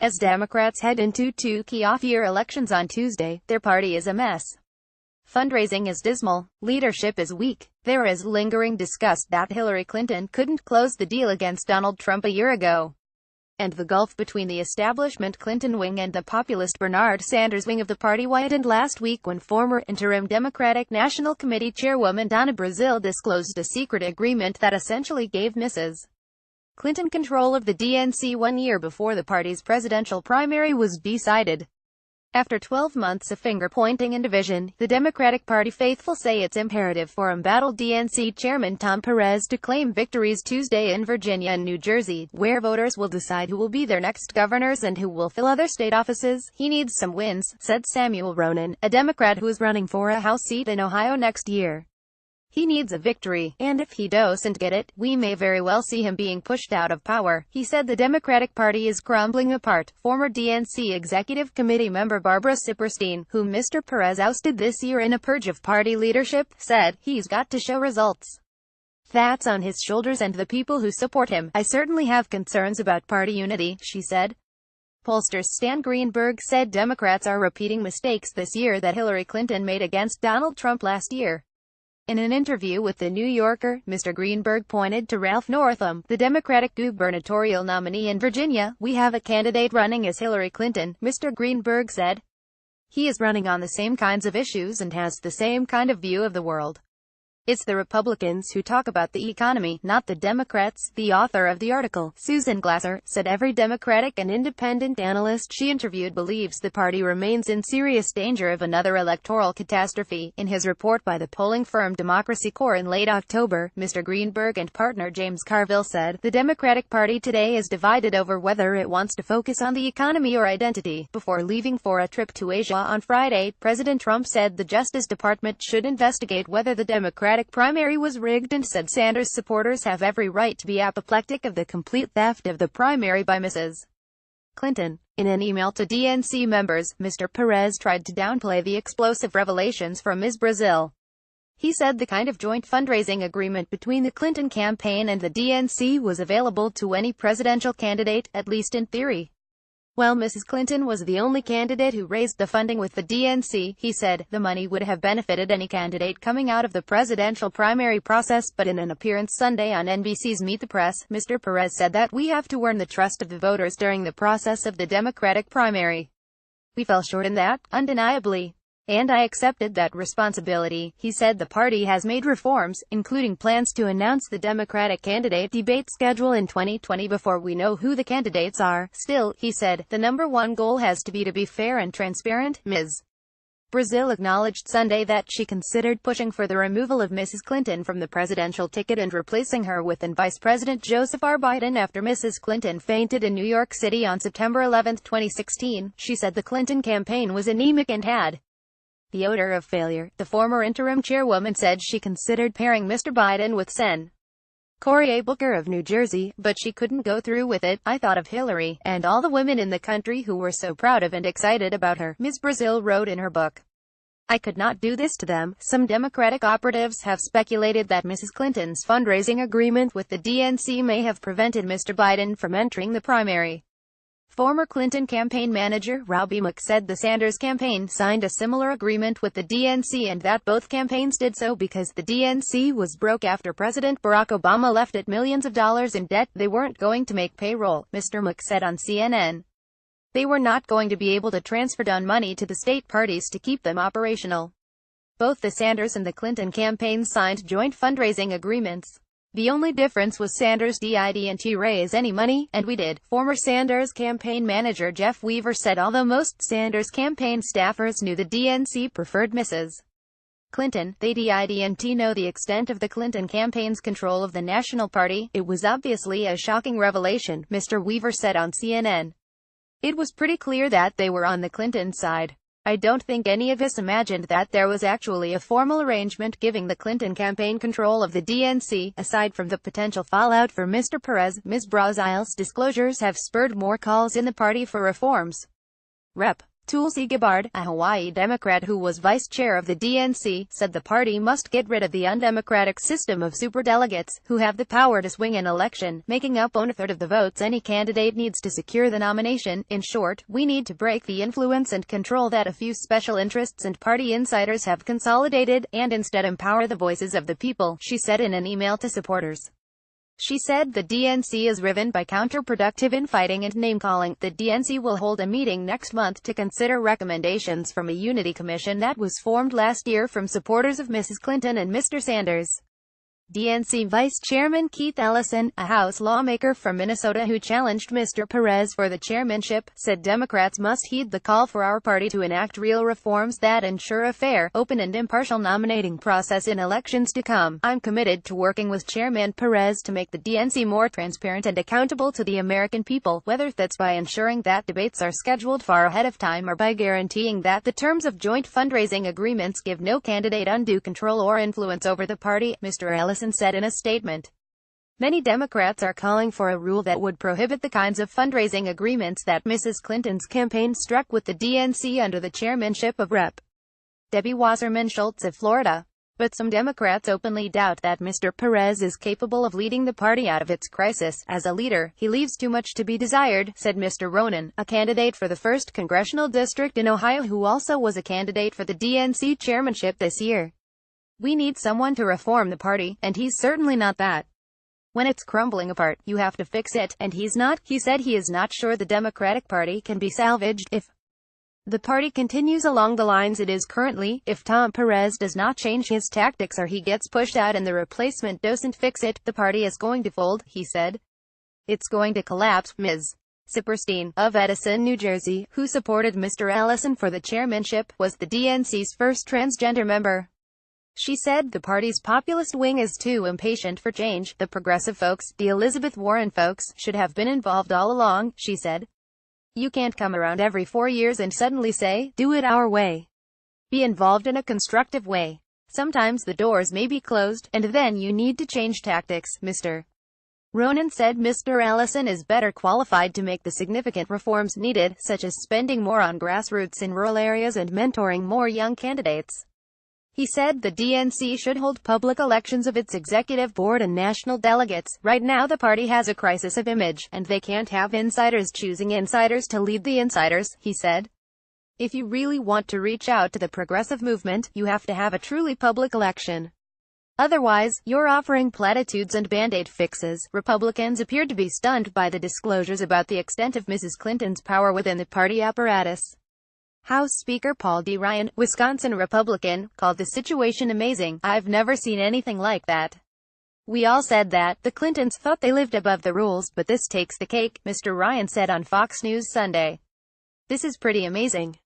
As Democrats head into two key off-year elections on Tuesday, their party is a mess. Fundraising is dismal, leadership is weak, there is lingering disgust that Hillary Clinton couldn't close the deal against Donald Trump a year ago. And the gulf between the establishment Clinton wing and the populist Bernard Sanders wing of the party widened last week when former interim Democratic National Committee Chairwoman Donna Brazile disclosed a secret agreement that essentially gave Mrs. Clinton control of the DNC 1 year before the party's presidential primary was decided. After 12 months of finger-pointing and division, the Democratic Party faithful say it's imperative for embattled DNC Chairman Tom Perez to claim victories Tuesday in Virginia and New Jersey, where voters will decide who will be their next governors and who will fill other state offices. He needs some wins, said Samuel Ronan, a Democrat who is running for a House seat in Ohio next year. He needs a victory, and if he doesn't get it, we may very well see him being pushed out of power. He said the Democratic Party is crumbling apart. Former DNC Executive Committee member Barbara Sipperstein, whom Mr. Perez ousted this year in a purge of party leadership, said, "He's got to show results. That's on his shoulders and the people who support him. I certainly have concerns about party unity," she said. Pollster Stan Greenberg said Democrats are repeating mistakes this year that Hillary Clinton made against Donald Trump last year. In an interview with The New Yorker, Mr. Greenberg pointed to Ralph Northam, the Democratic gubernatorial nominee in Virginia. "We have a candidate running as Hillary Clinton," Mr. Greenberg said. "He is running on the same kinds of issues and has the same kind of view of the world. It's the Republicans who talk about the economy, not the Democrats." The author of the article, Susan Glasser, said every Democratic and independent analyst she interviewed believes the party remains in serious danger of another electoral catastrophe. In his report by the polling firm Democracy Corps in late October, Mr. Greenberg and partner James Carville said, "The Democratic Party today is divided over whether it wants to focus on the economy or identity." Before leaving for a trip to Asia on Friday, President Trump said the Justice Department should investigate whether the Democratic primary was rigged and said Sanders supporters have every right to be apoplectic of the complete theft of the primary by Mrs. Clinton. In an email to DNC members, Mr. Perez tried to downplay the explosive revelations from Ms. Brazile. He said the kind of joint fundraising agreement between the Clinton campaign and the DNC was available to any presidential candidate, at least in theory. While Mrs. Clinton was the only candidate who raised the funding with the DNC, he said, the money would have benefited any candidate coming out of the presidential primary process. But in an appearance Sunday on NBC's Meet the Press, Mr. Perez said that we have to earn the trust of the voters during the process of the Democratic primary. "We fell short in that, undeniably. And I accepted that responsibility." He said the party has made reforms, including plans to announce the Democratic candidate debate schedule in 2020 before we know who the candidates are. Still, he said, the number one goal has to be fair and transparent. Ms. Brazile acknowledged Sunday that she considered pushing for the removal of Mrs. Clinton from the presidential ticket and replacing her with then Vice President Joseph R. Biden after Mrs. Clinton fainted in New York City on September 11, 2016. She said the Clinton campaign was anemic and had the odor of failure. The former interim chairwoman said she considered pairing Mr. Biden with Sen. Cory Booker of New Jersey, but she couldn't go through with it. "I thought of Hillary, and all the women in the country who were so proud of and excited about her," Ms. Brazile wrote in her book. "I could not do this to them." Some Democratic operatives have speculated that Mrs. Clinton's fundraising agreement with the DNC may have prevented Mr. Biden from entering the primary. Former Clinton campaign manager Robbie Mook said the Sanders campaign signed a similar agreement with the DNC and that both campaigns did so because the DNC was broke after President Barack Obama left it millions of dollars in debt. "They weren't going to make payroll," Mr. Mook said on CNN. "They were not going to be able to transfer down money to the state parties to keep them operational." Both the Sanders and the Clinton campaigns signed joint fundraising agreements. The only difference was Sanders didn't raise any money, and we did. Former Sanders campaign manager Jeff Weaver said although most Sanders campaign staffers knew the DNC preferred Mrs. Clinton, they didn't know the extent of the Clinton campaign's control of the national party. "It was obviously a shocking revelation," Mr. Weaver said on CNN. "It was pretty clear that they were on the Clinton side. I don't think any of us imagined that there was actually a formal arrangement giving the Clinton campaign control of the DNC." Aside from the potential fallout for Mr. Perez, Ms. Brazile's disclosures have spurred more calls in the party for reforms. Rep. Tulsi Gabbard, a Hawaii Democrat who was vice chair of the DNC, said the party must get rid of the undemocratic system of superdelegates, who have the power to swing an election, making up 1/3 of the votes any candidate needs to secure the nomination. In short, we need to break the influence and control that a few special interests and party insiders have consolidated, and instead empower the voices of the people, she said in an email to supporters. She said the DNC is driven by counterproductive infighting and name-calling. The DNC will hold a meeting next month to consider recommendations from a unity commission that was formed last year from supporters of Mrs. Clinton and Mr. Sanders. DNC Vice Chairman Keith Ellison, a House lawmaker from Minnesota who challenged Mr. Perez for the chairmanship, said Democrats must heed the call for our party to enact real reforms that ensure a fair, open and impartial nominating process in elections to come. I'm committed to working with Chairman Perez to make the DNC more transparent and accountable to the American people, whether that's by ensuring that debates are scheduled far ahead of time or by guaranteeing that the terms of joint fundraising agreements give no candidate undue control or influence over the party, Mr. Ellison said in a statement. Many Democrats are calling for a rule that would prohibit the kinds of fundraising agreements that Mrs. Clinton's campaign struck with the DNC under the chairmanship of Rep. Debbie Wasserman Schultz of Florida. But some Democrats openly doubt that Mr. Perez is capable of leading the party out of its crisis. As a leader, he leaves too much to be desired, said Mr. Ronan, a candidate for the 1st Congressional District in Ohio who also was a candidate for the DNC chairmanship this year. We need someone to reform the party, and he's certainly not that. When it's crumbling apart, you have to fix it, and he's not. He said he is not sure the Democratic Party can be salvaged if the party continues along the lines it is currently. If Tom Perez does not change his tactics or he gets pushed out and the replacement doesn't fix it, the party is going to fold, he said. It's going to collapse. Ms. Sipperstein, of Edison, New Jersey, who supported Mr. Ellison for the chairmanship, was the DNC's first transgender member. She said the party's populist wing is too impatient for change. The progressive folks, the Elizabeth Warren folks, should have been involved all along, she said. You can't come around every 4 years and suddenly say, do it our way. Be involved in a constructive way. Sometimes the doors may be closed, and then you need to change tactics, Mr. Ronan said Mr. Ellison is better qualified to make the significant reforms needed, such as spending more on grassroots in rural areas and mentoring more young candidates. He said the DNC should hold public elections of its executive board and national delegates. Right now the party has a crisis of image, and they can't have insiders choosing insiders to lead the insiders, he said. If you really want to reach out to the progressive movement, you have to have a truly public election. Otherwise, you're offering platitudes and band-aid fixes. Republicans appeared to be stunned by the disclosures about the extent of Mrs. Clinton's power within the party apparatus. House Speaker Paul D. Ryan, Wisconsin Republican, called the situation amazing. I've never seen anything like that. We all said that. The Clintons thought they lived above the rules, but this takes the cake, Mr. Ryan said on Fox News Sunday. This is pretty amazing.